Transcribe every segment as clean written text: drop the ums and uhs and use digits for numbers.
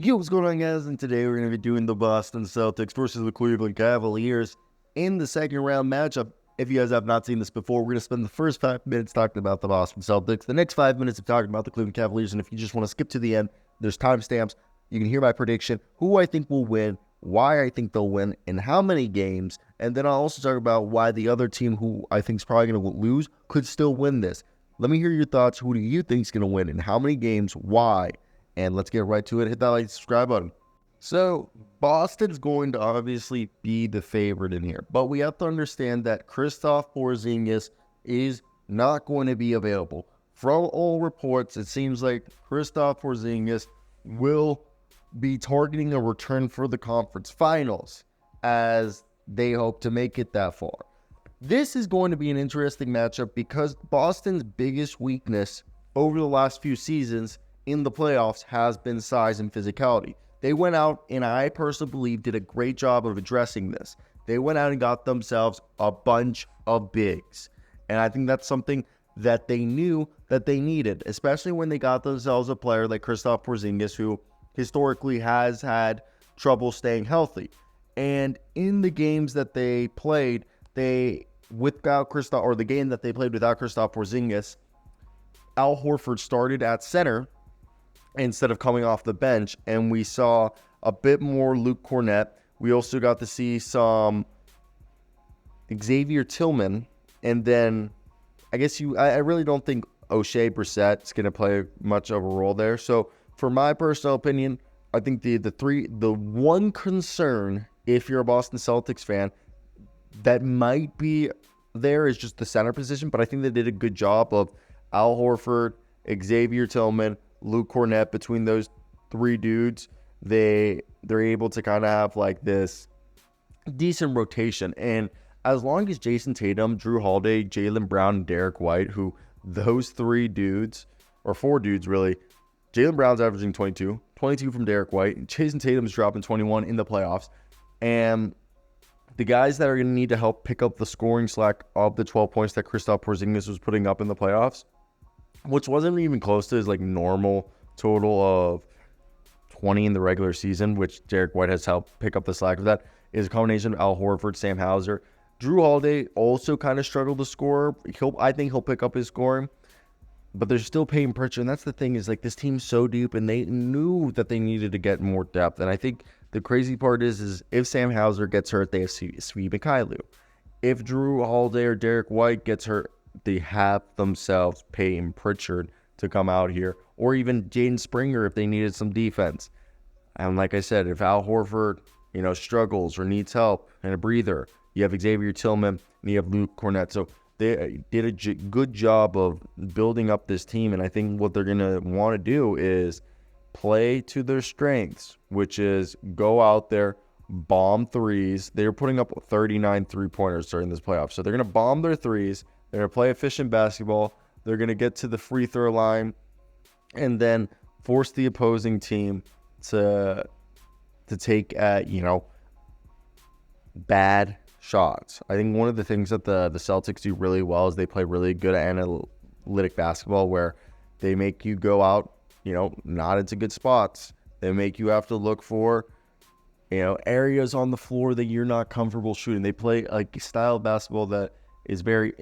Yo, what's going on, guys? And today we're going to be doing the Boston Celtics versus the Cleveland Cavaliers in the second round matchup. If you guys have not seen this before, we're going to spend the first 5 minutes talking about the Boston Celtics, the next 5 minutes of talking about the Cleveland Cavaliers, and if you just want to skip to the end, there's timestamps. You can hear my prediction, who I think will win, why I think they'll win, and how many games, and then I'll also talk about why the other team who I think is probably going to lose could still win this. Let me hear your thoughts. Who do you think is going to win, and how many games, why? And let's get right to it. Hit that like, subscribe button. So, Boston's going to obviously be the favorite in here. But we have to understand that Kristaps Porzingis is not going to be available. From all reports, it seems like Kristaps Porzingis will be targeting a return for the conference finals as they hope to make it that far. This is going to be an interesting matchup because Boston's biggest weakness over the last few seasons in the playoffs has been size and physicality. They went out, and I personally believe did a great job of addressing this. They went out and got themselves a bunch of bigs. And I think that's something that they knew that they needed, especially when they got themselves a player like Kristaps Porzingis, who historically has had trouble staying healthy. And in the games that they played, without Kristaps, or the game that they played without Kristaps Porzingis, Al Horford started at center instead of coming off the bench, and we saw a bit more Luke Kornet. We also got to see some Xavier Tillman, and then I really don't think O'Shea Brissett's going to play much of a role there. So for my personal opinion, I think the one concern, if you're a Boston Celtics fan, that might be there is just the center position, but I think they did a good job of Al Horford, Xavier Tillman, Luke Kornet. Between those three dudes, they're able to kind of have like this decent rotation. And as long as Jason Tatum, Drew Holiday, Jaylen Brown, and Derek White, who those three dudes, or four dudes really, Jaylen Brown's averaging 22 from Derek White, and Jason Tatum's dropping 21 in the playoffs. And the guys that are going to need to help pick up the scoring slack of the 12 points that Kristaps Porzingis was putting up in the playoffs, which wasn't even close to his like normal total of 20 in the regular season, which Derek White has helped pick up the slack of that, is a combination of Al Horford, Sam Hauser. Drew Holiday also kind of struggled to score. I think he'll pick up his scoring, but they're still paying pressure. And that's the thing, is like this team's so deep, and they knew that they needed to get more depth. And I think the crazy part is if Sam Hauser gets hurt, they have Svi Mykhailiuk. If Drew Holiday or Derek White gets hurt, they have themselves Peyton Pritchard to come out here, or even Jaden Springer if they needed some defense. And like I said, if Al Horford, struggles or needs help and a breather, you have Xavier Tillman and you have Luke Kornet. So they did a good job of building up this team, and I think what they're going to want to do is play to their strengths, which is go out there, bomb threes. They're putting up 39 three-pointers during this playoff. So they're going to bomb their threes. They're going to play efficient basketball. They're going to get to the free throw line and then force the opposing team to take bad shots. I think one of the things that the Celtics do really well is they play really good analytic basketball, where they make you go out, not into good spots. They make you have to look for, areas on the floor that you're not comfortable shooting. They play a style of basketball that is very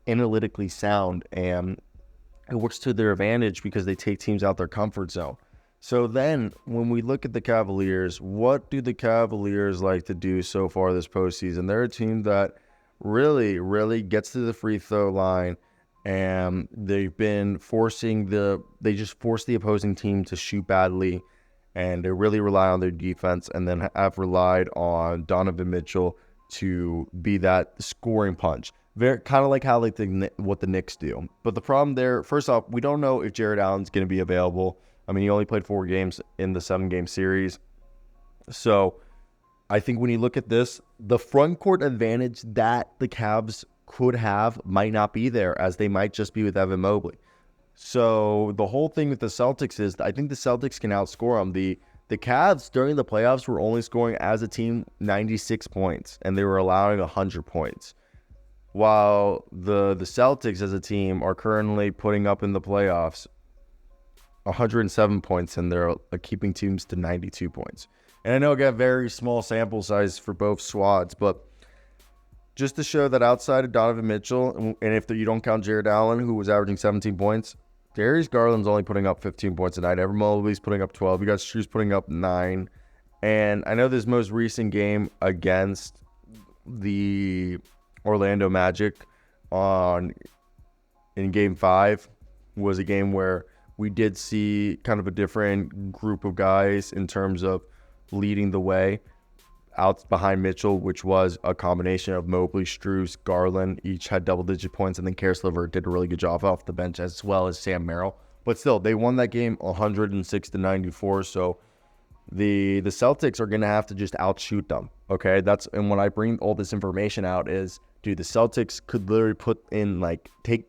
analytically sound, and it works to their advantage because they take teams out their comfort zone. So then when we look at the Cavaliers, what do the Cavaliers like to do so far this postseason? They're a team that really, really gets to the free throw line, and they've been they just force the opposing team to shoot badly, and they really rely on their defense, and then have relied on Donovan Mitchell to be that scoring punch. Very kind of like how what the Knicks do. But the problem there, first off, we don't know if Jared Allen's going to be available. I mean, he only played 4 games in the 7-game series. So I think when you look at this, the front court advantage that the Cavs could have might not be there, as they might just be with Evan Mobley. So the whole thing with the Celtics is I think the Celtics can outscore them. The Cavs during the playoffs were only scoring as a team 96 points, and they were allowing 100 points. While the Celtics as a team are currently putting up in the playoffs 107 points, and they're keeping teams to 92 points. And I know I got very small sample size for both squads, but just to show that outside of Donovan Mitchell, and if you don't count Jared Allen, who was averaging 17 points, Darius Garland's only putting up 15 points a night. Evan Mobley's putting up 12. You got Strus putting up 9. And I know this most recent game against the Orlando Magic in Game 5 was a game where we did see kind of a different group of guys in terms of leading the way out behind Mitchell, which was a combination of Mobley, Strus, Garland, each had double-digit points, and then Karis LeVert did a really good job off the bench, as well as Sam Merrill. But still, they won that game 106-94, so the Celtics are going to have to just outshoot them, okay? And when I bring all this information out is, dude, the Celtics could literally put in,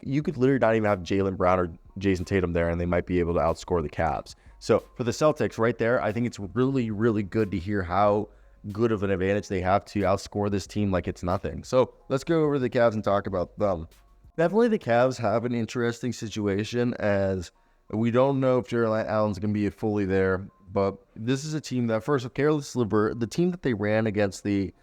you could literally not even have Jaylen Brown or Jason Tatum there, and they might be able to outscore the Cavs. So for the Celtics right there, I think it's really, really good to hear how good of an advantage they have to outscore this team like it's nothing. So let's go over to the Cavs and talk about them. Definitely the Cavs have an interesting situation, as we don't know if Jared Allen's going to be fully there, but this is a team that, first of Karis LeVert, the team that they ran against the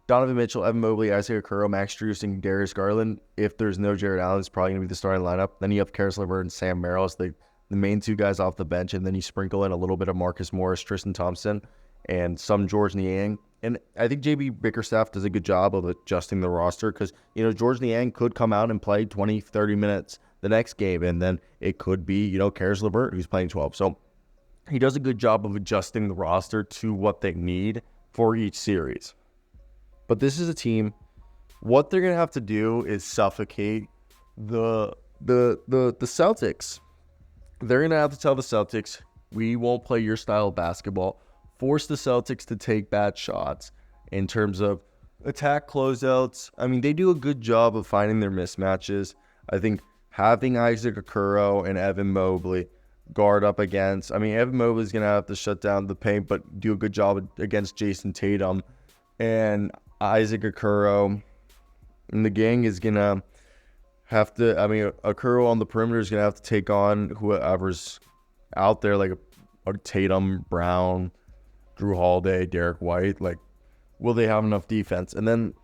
Donovan Mitchell, Evan Mobley, Isaiah Okoro, Max Strus, and Darius Garland, if there's no Jared Allen, it's probably going to be the starting lineup. Then you have Karis LeVert and Sam Merrill as the main two guys off the bench, and then you sprinkle in a little bit of Marcus Morris, Tristan Thompson, and some George Niang. And I think JB Bickerstaff does a good job of adjusting the roster because, George Niang could come out and play 20, 30 minutes the next game, and then it could be, Karis LeVert who's playing 12. So he does a good job of adjusting the roster to what they need for each series. But this is a team, what they're going to have to do is suffocate the Celtics. They're going to have to tell the Celtics, we won't play your style of basketball. Force the Celtics to take bad shots in terms of attack closeouts. I mean, they do a good job of finding their mismatches. I think having Isaac Okoro and Evan Mobley guard up against, Evan Mobley's going to have to shut down the paint, but do a good job against Jason Tatum. And Isaac Okoro and the gang is going to have to, Okoro on the perimeter is going to have to take on whoever's out there, like a Tatum, Brown, Drew Holiday, Derek White. Will they have enough defense? And then,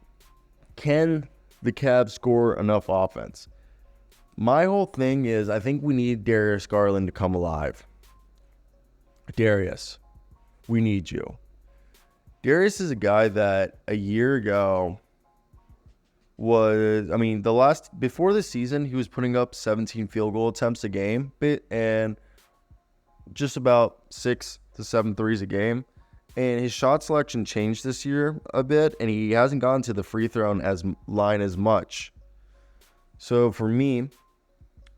can the Cavs score enough offense? My whole thing is, I think we need Darius Garland to come alive. Darius, we need you. Darius is a guy that a year ago was, before the season, he was putting up 17 field goal attempts a game, and just about 6 to 7 threes a game. And his shot selection changed this year a bit, and he hasn't gone to the free throw line as much. So for me,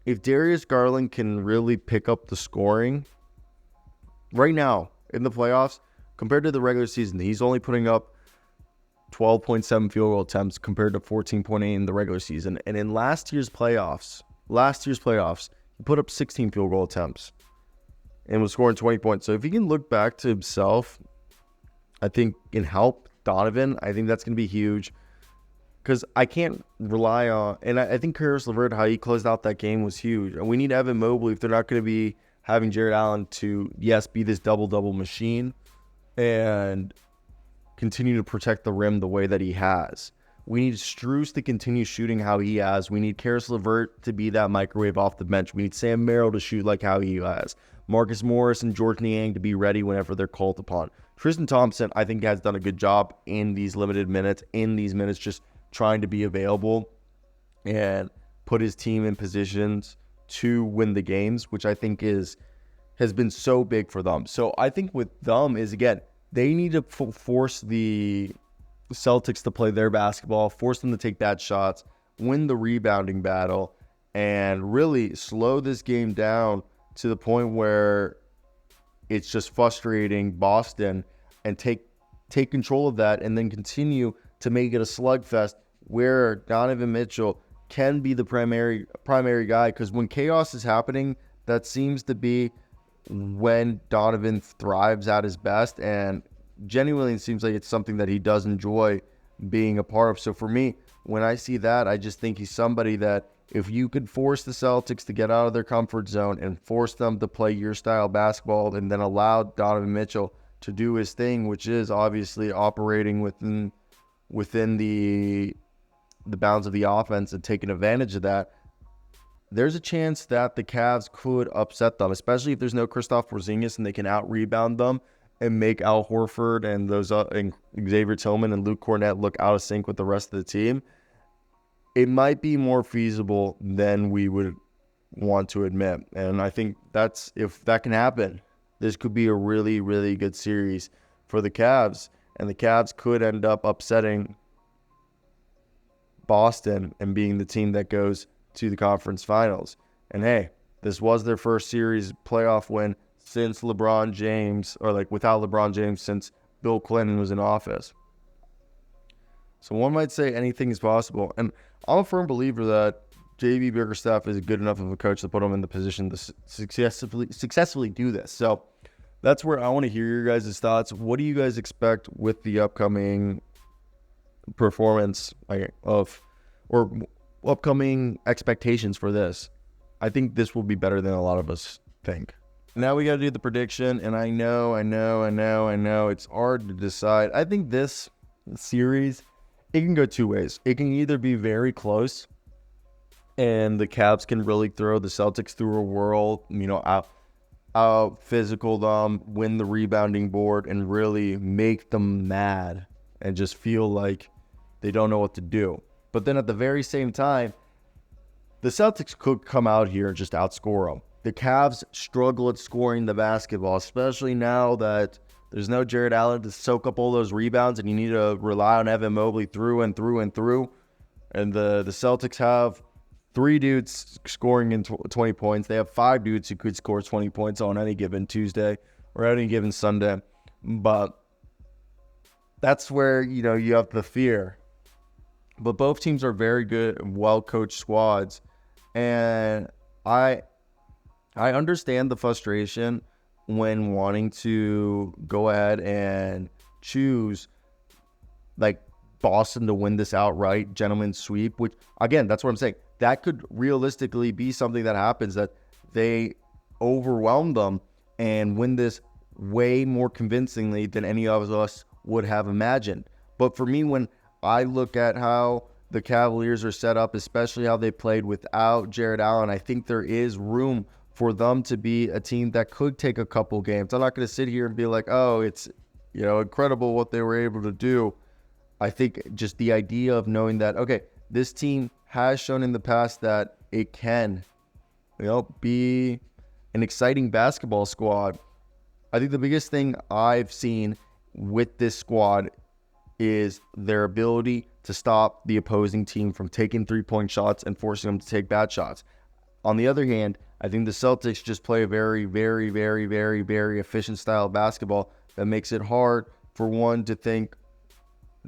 if Darius Garland can really pick up the scoring right now in the playoffs, compared to the regular season, he's only putting up 12.7 field goal attempts compared to 14.8 in the regular season. And in last year's playoffs, he put up 16 field goal attempts and was scoring 20 points. So if he can look back to himself, I think can help Donovan. I think that's going to be huge because I can't rely on, and I think Karis LeVert, how he closed out that game was huge. And we need Evan Mobley if they're not going to be having Jared Allen to, yes, be this double-double machine and continue to protect the rim the way that he has. We need Strus to continue shooting how he has. We need Karis LeVert to be that microwave off the bench. We need Sam Merrill to shoot like how he has. Marcus Morris and George Niang to be ready whenever they're called upon. Tristan Thompson, I think, has done a good job in these limited minutes, just trying to be available and put his team in positions to win the games, which I think has been so big for them. So I think with them is, again, they need to force the Celtics to play their basketball, force them to take bad shots, win the rebounding battle, and really slow this game down to the point where it's just frustrating Boston, and take control of that and then continue to make it a slugfest where Donovan Mitchell can be the primary guy. Because when chaos is happening, that seems to be when Donovan thrives at his best, and genuinely it seems like it's something that he does enjoy being a part of. So for me, when I see that, I just think he's somebody that if you could force the Celtics to get out of their comfort zone and force them to play your style basketball and then allow Donovan Mitchell to do his thing, which is obviously operating within the bounds of the offense and taking advantage of that, there's a chance that the Cavs could upset them, especially if there's no Kristaps Porzingis and they can out-rebound them and make Al Horford and and Xavier Tillman and Luke Cornett look out of sync with the rest of the team. It might be more feasible than we would want to admit. And I think if that can happen, this could be a really, really good series for the Cavs. And the Cavs could end up upsetting Boston and being the team that goes to the conference finals. And hey, this was their first series playoff win since LeBron James, or like without LeBron James, since Bill Clinton was in office. So one might say anything is possible. And I'm a firm believer that J.B. Bickerstaff is good enough of a coach to put him in the position to successfully do this. So that's where I want to hear your guys' thoughts. What do you guys expect with the upcoming performance or upcoming expectations for this? I think this will be better than a lot of us think. Now we got to do the prediction, and I know it's hard to decide. I think this series, it can go two ways. It can either be very close, and the Cavs can really throw the Celtics through a whirl, out physical them, win the rebounding board, and really make them mad and just feel like they don't know what to do. But then at the very same time, the Celtics could come out here and just outscore them. The Cavs struggle at scoring the basketball, especially now that there's no Jared Allen to soak up all those rebounds, and you need to rely on Evan Mobley through and through and through. And the Celtics have 3 dudes scoring in 20 points. They have 5 dudes who could score 20 points on any given Tuesday or any given Sunday. But that's where, you have the fear. But both teams are very good, well-coached squads. And I understand the frustration when wanting to go ahead and choose like Boston to win this outright gentleman's sweep, which again, that's what I'm saying. That could realistically be something that happens, that they overwhelm them and win this way more convincingly than any of us would have imagined. But for me, when I look at how the Cavaliers are set up, especially how they played without Jared Allen, I think there is room for them to be a team that could take a couple games. I'm not going to sit here and be like, oh, it's incredible what they were able to do. I think just the idea of knowing that, okay, this team has shown in the past that it can, be an exciting basketball squad. I think the biggest thing I've seen with this squad is their ability to stop the opposing team from taking 3-point shots and forcing them to take bad shots. On the other hand, I think the Celtics just play a very, very, very, very, very efficient style of basketball that makes it hard for one to think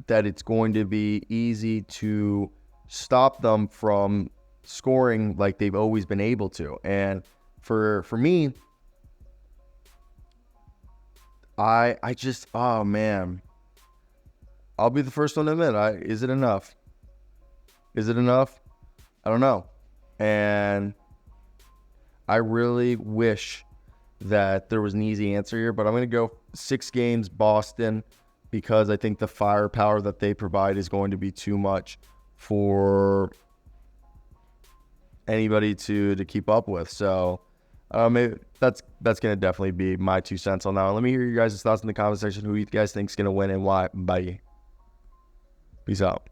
that it's going to be easy to stop them from scoring like they've always been able to. And for me, I just, oh man, I'll be the first one to admit, is it enough? Is it enough? I don't know. And I really wish that there was an easy answer here, but I'm going to go 6 games Boston, because I think the firepower that they provide is going to be too much for anybody to keep up with. So maybe that's going to definitely be my 2 cents on that one. Let me hear your guys' thoughts in the comment section. Who you guys think is going to win and why. Bye. Peace out.